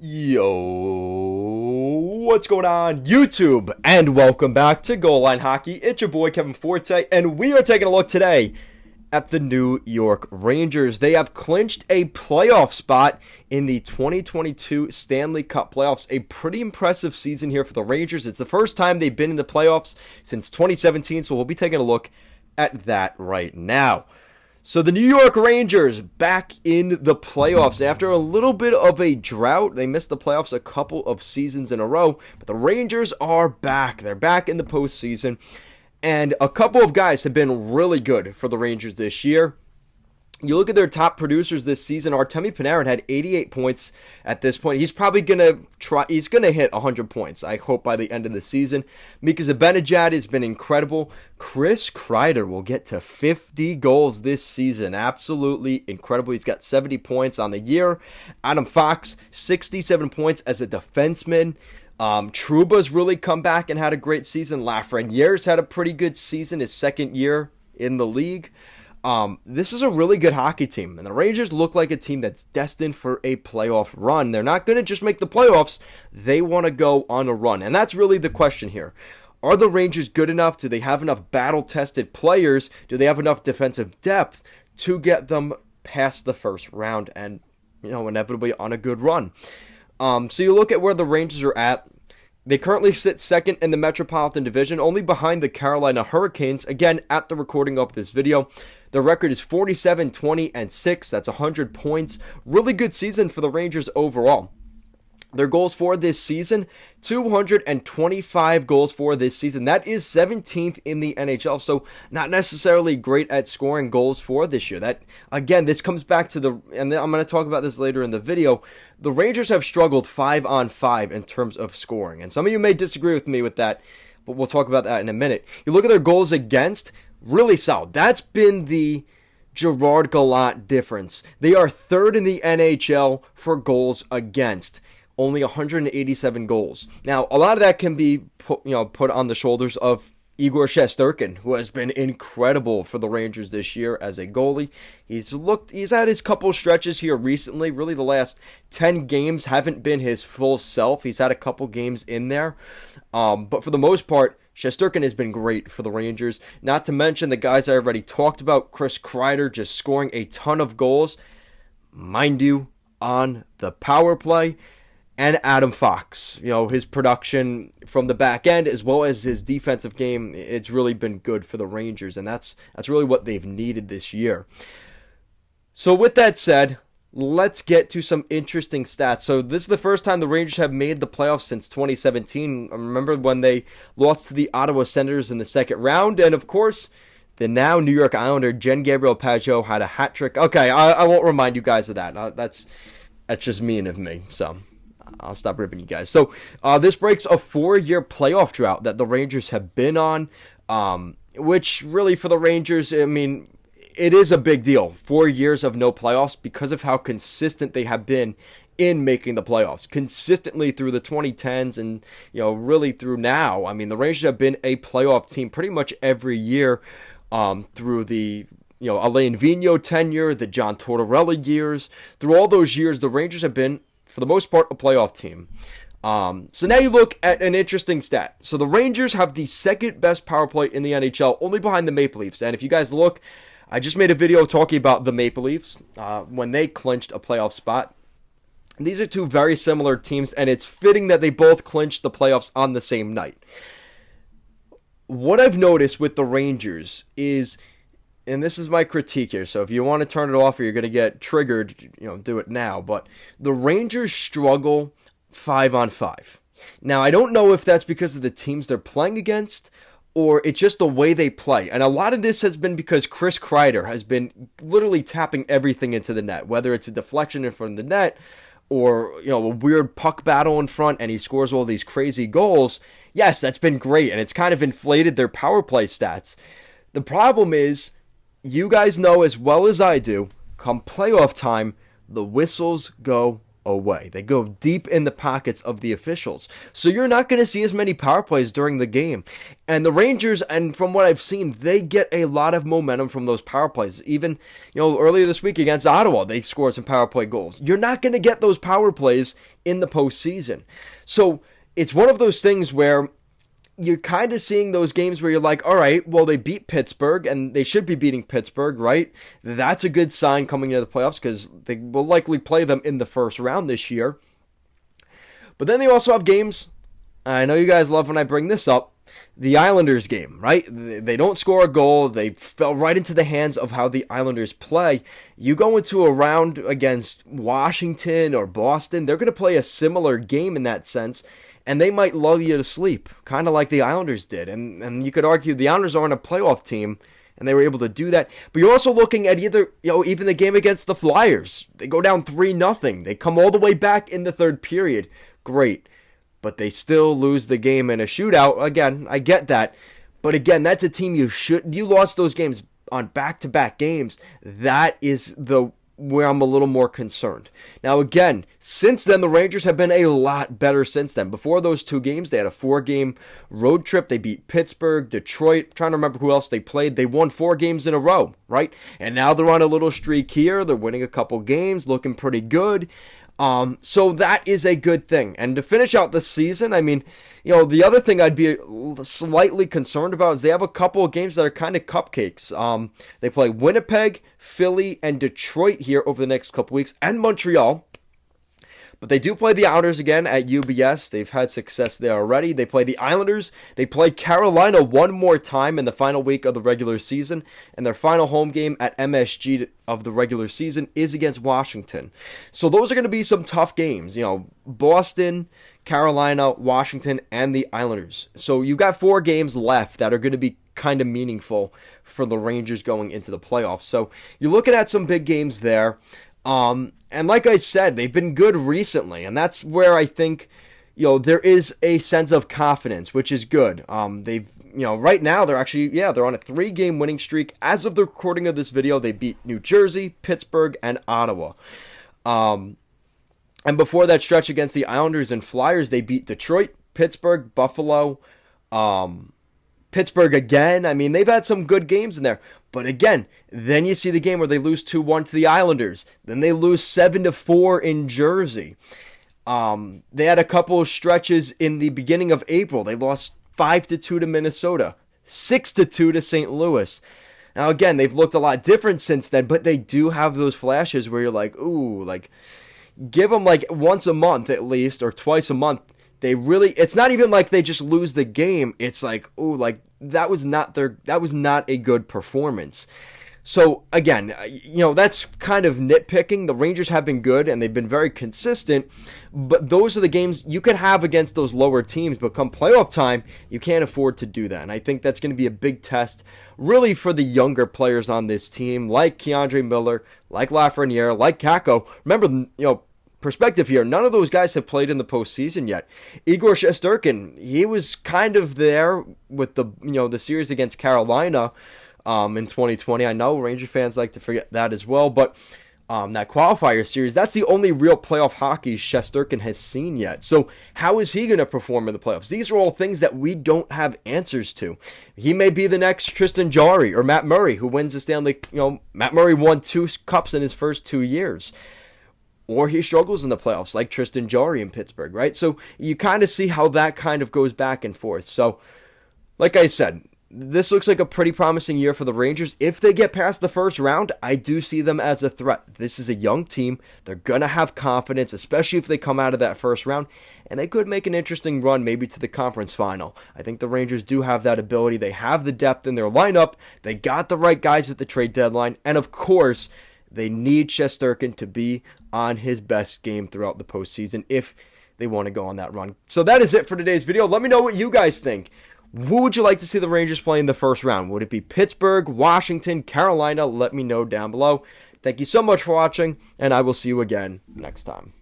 Yo, what's going on YouTube? And welcome back to Goal Line Hockey. It's your boy Kevin Forte, and we are taking a look today at the New York Rangers. They have clinched a playoff spot in the 2022 Stanley Cup playoffs. A pretty impressive season here for the Rangers. It's the first time they've been in the playoffs since 2017, so we'll be taking a look at that right now. So the New York Rangers back in the playoffs after a little bit of a drought. They missed the playoffs a couple of seasons in a row, but the Rangers are back. They're back in the postseason, and a couple of guys have been really good for the Rangers this year. You look at their top producers this season. Artemi Panarin had 88 points at this point. He's probably he's gonna hit 100 points, I hope, by the end of the season. Mika Zibanejad has been incredible. Chris Kreider will get to 50 goals this season. Absolutely incredible. He's got 70 points on the year. Adam Fox, 67 points as a defenseman. Trouba's really come back and had a great season. Lafreniere's had a pretty good season, his second year in the league. This is a really good hockey team, and the Rangers look like a team that's destined for a playoff run. They're not going to just make the playoffs. They want to go on a run, and that's really the question here. Are the Rangers good enough? Do they have enough battle-tested players? Do they have enough defensive depth to get them past the first round and, inevitably on a good run? So you look at where the Rangers are at. They currently sit second in the Metropolitan Division, only behind the Carolina Hurricanes. Again, at the recording of this video, their record is 47-20-6. That's 100 points. Really good season for the Rangers overall. Their goals for this season, 225 goals for this season. That is 17th in the NHL, so not necessarily great at scoring goals for this year. That, again, this comes back to and I'm going to talk about this later in the video, the Rangers have struggled 5-on-5 in terms of scoring. And some of you may disagree with me with that, but we'll talk about that in a minute. You look at their goals against, really solid. That's been the Gerard Gallant difference. They are third in the NHL for goals against. Only 187 goals. Now, a lot of that can be put on the shoulders of Igor Shesterkin, who has been incredible for the Rangers this year as a goalie. He's had his couple stretches here recently. Really, the last 10 games haven't been his full self. He's had a couple games in there. But for the most part, Shesterkin has been great for the Rangers. Not to mention the guys I already talked about. Chris Kreider just scoring a ton of goals. Mind you, on the power play. And Adam Fox, his production from the back end as well as his defensive game, it's really been good for the Rangers, and that's really what they've needed this year. So with that said, let's get to some interesting stats. So this is the first time the Rangers have made the playoffs since 2017. I remember when they lost to the Ottawa Senators in the second round, and of course, the now New York Islander Jean-Gabriel Pageau had a hat trick. Okay, I won't remind you guys of that. That's just mean of me, so I'll stop ripping you guys. So this breaks a 4-year playoff drought that the Rangers have been on, which really for the Rangers, I mean, it is a big deal. 4 years of no playoffs because of how consistent they have been in making the playoffs. Consistently through the 2010s and, really through now. I mean, the Rangers have been a playoff team pretty much every year through the Alain Vigneault tenure, the John Tortorella years. Through all those years, the Rangers have been, for the most part, a playoff team. So now you look at an interesting stat. So the Rangers have the second best power play in the NHL, only behind the Maple Leafs. And if you guys look, I just made a video talking about the Maple Leafs when they clinched a playoff spot. These are two very similar teams, and it's fitting that they both clinched the playoffs on the same night. What I've noticed with the Rangers is, and this is my critique here, so if you want to turn it off or you're going to get triggered, do it now. But the Rangers struggle 5-on-5. Now, I don't know if that's because of the teams they're playing against or it's just the way they play. And a lot of this has been because Chris Kreider has been literally tapping everything into the net, whether it's a deflection in front of the net or, a weird puck battle in front and he scores all these crazy goals. Yes, that's been great, and it's kind of inflated their power play stats. The problem is, you guys know as well as I do, come playoff time, the whistles go away. They go deep in the pockets of the officials. So you're not going to see as many power plays during the game. And the Rangers, and from what I've seen, they get a lot of momentum from those power plays. Even, earlier this week against Ottawa, they scored some power play goals. You're not going to get those power plays in the postseason. So it's one of those things where you're kind of seeing those games where you're like, all right, well, they beat Pittsburgh, and they should be beating Pittsburgh, right? That's a good sign coming into the playoffs because they will likely play them in the first round this year. But then they also have games, I know you guys love when I bring this up, the Islanders game, right? They don't score a goal. They fell right into the hands of how the Islanders play. You go into a round against Washington or Boston, they're going to play a similar game in that sense, and they might lull you to sleep, kind of like the Islanders did. And you could argue the Islanders aren't a playoff team, and they were able to do that. But you're also looking at even the game against the Flyers. They go down 3-0. They come all the way back in the third period. Great. But they still lose the game in a shootout. Again, I get that. But again, that's a team you lost those games on back-to-back games. That is where I'm a little more concerned. Now again, since then, the Rangers have been a lot better since then. Before those 2 games, they had a 4-game road trip. They beat Pittsburgh, Detroit. I'm trying to remember who else they played. They won 4 games in a row, right? And now they're on a little streak here. They're winning a couple games, looking pretty good. So that is a good thing. And to finish out the season, I mean, the other thing I'd be slightly concerned about is they have a couple of games that are kind of cupcakes. They play Winnipeg, Philly, and Detroit here over the next couple weeks, and Montreal. But they do play the Islanders again at UBS. They've had success there already. They play the Islanders. They play Carolina one more time in the final week of the regular season. And their final home game at MSG of the regular season is against Washington. So those are going to be some tough games. Boston, Carolina, Washington, and the Islanders. So you've got 4 games left that are going to be kind of meaningful for the Rangers going into the playoffs. So you're looking at some big games there. And like I said, they've been good recently, and that's where I think, there is a sense of confidence, which is good. They've, right now they're actually, they're on a 3-game winning streak. As of the recording of this video, they beat New Jersey, Pittsburgh, and Ottawa. And before that stretch against the Islanders and Flyers, they beat Detroit, Pittsburgh, Buffalo, Pittsburgh again. I mean, they've had some good games in there. But again, then you see the game where they lose 2-1 to the Islanders. Then they lose 7-4 in Jersey. They had a couple of stretches in the beginning of April. They lost 5-2 to Minnesota, 6-2 to St. Louis. Now again, they've looked a lot different since then, but they do have those flashes where you're like, ooh, like, give them like once a month at least, or twice a month. It's not even like they just lose the game. It's like, ooh, like, that was not a good performance. So again, that's kind of nitpicking. The Rangers have been good and they've been very consistent, but those are the games you can have against those lower teams, but come playoff time, you can't afford to do that. And I think that's going to be a big test really for the younger players on this team, like Keandre Miller, like Lafreniere, like Kakko. Remember, perspective here, none of those guys have played in the postseason yet. Igor Shesterkin, he was kind of there with the series against Carolina in 2020. I know Ranger fans like to forget that as well, but that qualifier series, that's the only real playoff hockey Shesterkin has seen yet. So how is he going to perform in the playoffs? These are all things that we don't have answers to. He may be the next Tristan Jarry or Matt Murray, who wins the Stanley. Matt Murray won 2 cups in his first 2 years. Or he struggles in the playoffs like Tristan Jarry in Pittsburgh, right? So you kind of see how that kind of goes back and forth. So, like I said, this looks like a pretty promising year for the Rangers. If they get past the first round, I do see them as a threat. This is a young team. They're going to have confidence, especially if they come out of that first round. And they could make an interesting run maybe to the conference final. I think the Rangers do have that ability. They have the depth in their lineup. They got the right guys at the trade deadline. And of course, they need Shesterkin to be on his best game throughout the postseason if they want to go on that run. So that is it for today's video. Let me know what you guys think. Who would you like to see the Rangers play in the first round? Would it be Pittsburgh, Washington, Carolina? Let me know down below. Thank you so much for watching, and I will see you again next time.